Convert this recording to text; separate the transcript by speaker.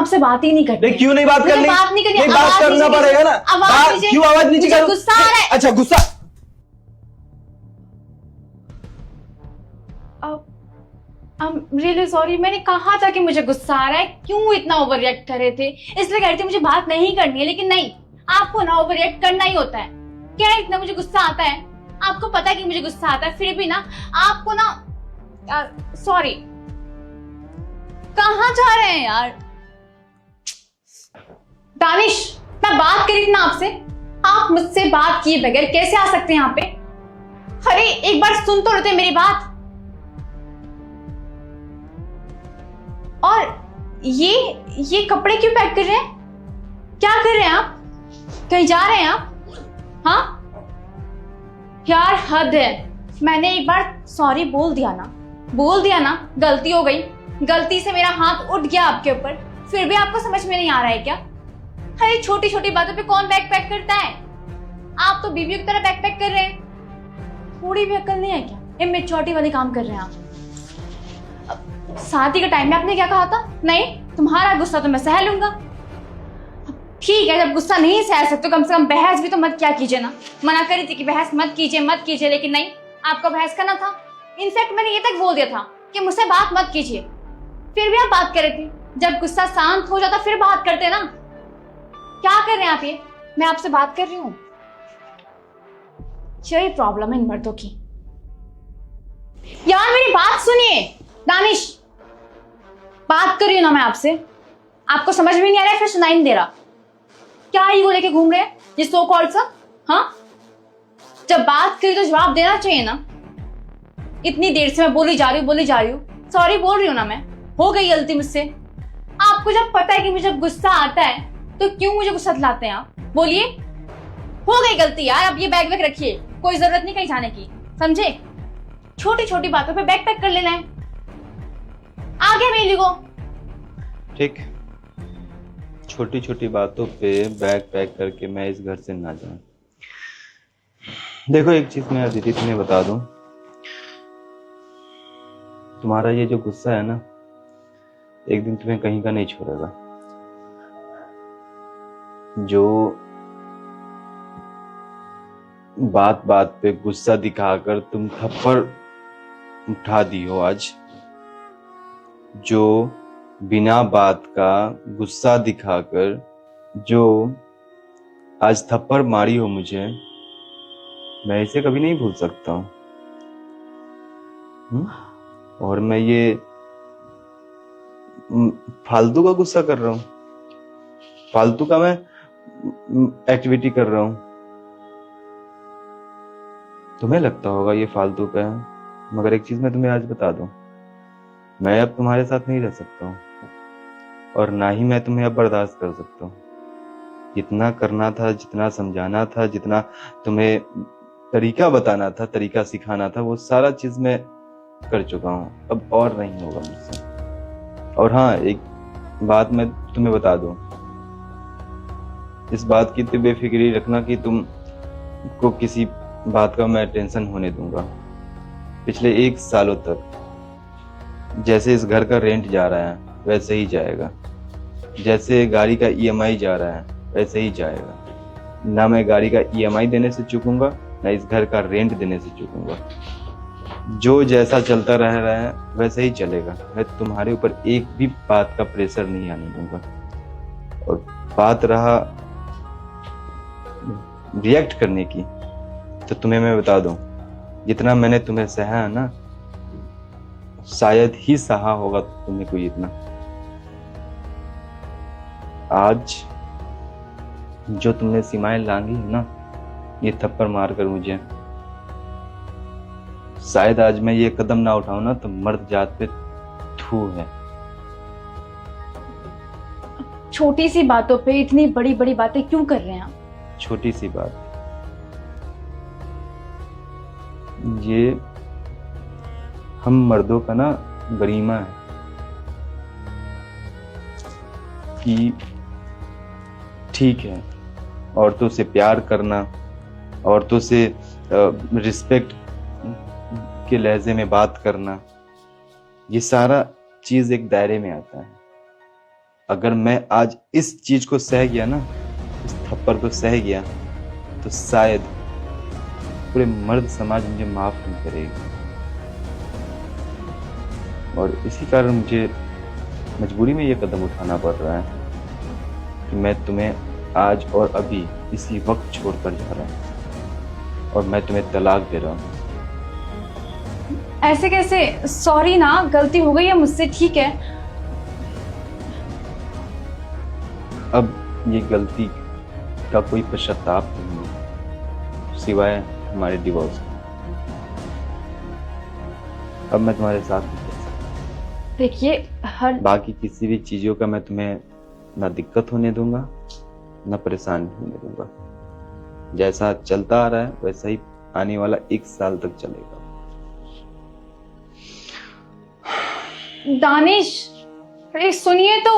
Speaker 1: आपसे बात ही नहीं करनी।
Speaker 2: क्यों नहीं बात करनी?
Speaker 1: बात नहीं करनी,
Speaker 2: बात करना पड़ेगा ना। क्यों आवाज नीचे करो?
Speaker 1: गुस्सा आ रहा है।
Speaker 2: अच्छा गुस्सा।
Speaker 1: रियली सॉरी, मैंने कहा था कि मुझे गुस्सा आ रहा है, क्यों इतना ओवर रिएक्ट कर रहे थे? इसलिए कह रही थी मुझे बात नहीं करनी है, लेकिन नहीं, आपको ना ओवर रिएक्ट करना ही होता है। क्या इतना मुझे गुस्सा आता है? आपको पता है कि मुझे गुस्सा आता है, फिर भी ना आपको ना सॉरी। कहाँ जा रहे हैं यार? दानिश, मैं बात करी थी ना आपसे, आप मुझसे बात किए बगैर कैसे आ सकते हैं यहाँ पे? अरे एक बार सुन तो लेते मेरी बात। और ये कपड़े क्यों पैक कर रहे हैं? क्या कर रहे हैं आप? कहीं जा रहे हैं आप? हाँ यार, हद है। मैंने एक बार सॉरी बोल दिया ना, गलती हो गई, गलती से मेरा हाथ उठ गया आपके ऊपर, फिर भी आपको समझ में नहीं आ रहा है क्या? अरे छोटी छोटी बातों पे कौन बैग पैक करता है? आप तो बीवियों की तरह बैग पैक कर रहे हैं। थोड़ी भी अक्ल नहीं है क्या? इमेच्योरिटी वाले काम कर रहे हैं आप। शादी के टाइम में आपने क्या कहा था? नहीं, तुम्हारा गुस्सा तो मैं सह लूंगा। ठीक है, जब गुस्सा नहीं सह सकते कम से कम बहस भी तो मत क्या कीजिए ना। मना करी थी कि बहस मत कीजिए, लेकिन नहीं, आपको बहस करना था। इनफैक्ट मैंने ये तक बोल दिया था कि मुझसे बात मत कीजिए, फिर भी आप बात कर रहे थे। जब गुस्सा शांत हो जाता फिर बात करते ना। क्या कर रहे हैं आप? ये मैं आपसे बात कर रही हूँ। यही प्रॉब्लम है इन मर्दों की। यार मेरी बात सुनिए दानिश, बात कर रही हूं ना मैं आपसे, आपको समझ में नहीं आ रहा है, फिर सुनाई नहीं दे रहा। क्या ईगो लेके घूम रहे हैं ये सो कॉल्ड सब? हाँ, जब बात करी तो जवाब देना चाहिए ना। इतनी देर से मैं बोली जा रही हूँ, सॉरी बोल रही हूँ ना मैं, हो गई गलती मुझसे। आपको जब पता है कि मुझे गुस्सा आता है तो क्यों मुझे गुस्सा दिलाते हैं आप? बोलिए, हो गई गलती यार, अब ये बैग वैग रखिए, कोई जरूरत नहीं कहीं जाने की, समझे? छोटी छोटी बातों पे बैग पैक कर लेना है। आगे मेरी को
Speaker 2: ठीक, छोटी छोटी बातों पे बैग पैक करके मैं इस घर से ना जाऊं। देखो एक चीज मैं अदिति तुम्हें बता दूं, तुम्हारा ये जो गुस्सा है ना, एक दिन तुम्हें कहीं का नहीं छोड़ेगा। जो बात बात पे गुस्सा दिखाकर तुम थप्पड़ उठा दी हो आज, जो बिना बात का गुस्सा दिखाकर जो आज थप्पड़ मारी हो मुझे, मैं इसे कभी नहीं भूल सकता हूं। और मैं ये फालतू का गुस्सा कर रहा हूं, फालतू का मैं एक्टिविटी कर रहा हूं। तुम्हें लगता होगा ये फालतू का है, मगर एक चीज मैं तुम्हें आज बता दूं, मैं अब तुम्हारे साथ नहीं रह सकता हूं, और ना ही मैं तुम्हें अब बर्दाश्त कर सकता हूं। जितना करना था, जितना समझाना था, जितना तुम्हें तरीका बताना था, तरीका सिखाना था, वो सारा चीज मैं कर चुका हूं। अब और नहीं होगा मुझसे। और हाँ, एक बात मैं तुम्हें बता दूं, इस बात की तो बेफिक्री रखना कि तुम को किसी बात का मैं टेंशन होने दूंगा। पिछले 1 सालों तक जैसे इस घर का रेंट जा रहा है वैसे ही जाएगा, जैसे गाड़ी का EMI जा रहा है वैसे ही जाएगा। ना मैं गाड़ी का EMI देने से चूकूंगा, ना इस घर का रेंट देने से चूकूंगा। जो जैसा चलता रह रहा है वैसे ही चलेगा। मैं तुम्हारे ऊपर एक भी बात का प्रेशर नहीं आने दूंगा। और बात रहा रिएक्ट करने की, तो तुम्हें मैं बता दूं, जितना मैंने तुम्हें सहा है ना, शायद ही सहा होगा तुम्हें कोई इतना। आज जो तुमने सीमाएं लांघी है ना, ये थप्पड़ मारकर मुझे, शायद आज मैं ये कदम ना उठाऊं ना तो मर्द जात पे थू है।
Speaker 1: छोटी सी बातों पे इतनी बड़ी बड़ी बातें क्यों कर रहे हैं आप?
Speaker 2: छोटी सी बात, ये हम मर्दों का ना गरिमा है कि ठीक है, औरतों से प्यार करना, औरतों से रिस्पेक्ट के लहजे में बात करना, ये सारा चीज एक दायरे में आता है। अगर मैं आज इस चीज को सह गया ना, इस थप्पड़ को सह गया, तो शायद पूरे मर्द समाज मुझे माफ नहीं करेगी। और इसी कारण मुझे मजबूरी में ये कदम उठाना पड़ रहा है कि मैं तुम्हें आज और अभी इसी वक्त छोड़कर जा रहा हूँ और मैं तुम्हें तलाक दे रहा हूँ।
Speaker 1: ऐसे कैसे? सॉरी ना, गलती हो गई है मुझसे, ठीक है।
Speaker 2: अब ये गलती का कोई पश्चाताप नहीं है सिवाय हमारे डिवोर्स के। अब मैं तुम्हारे साथ नहीं रह सकता।
Speaker 1: देखिए, हर
Speaker 2: बाकी किसी भी चीजों का मैं तुम्हें ना दिक्कत होने दूंगा, ना परेशानी होने दूंगा। जैसा चलता आ रहा है वैसा ही आने वाला 1 साल तक चलेगा।
Speaker 1: दानिश, अरे सुनिए तो।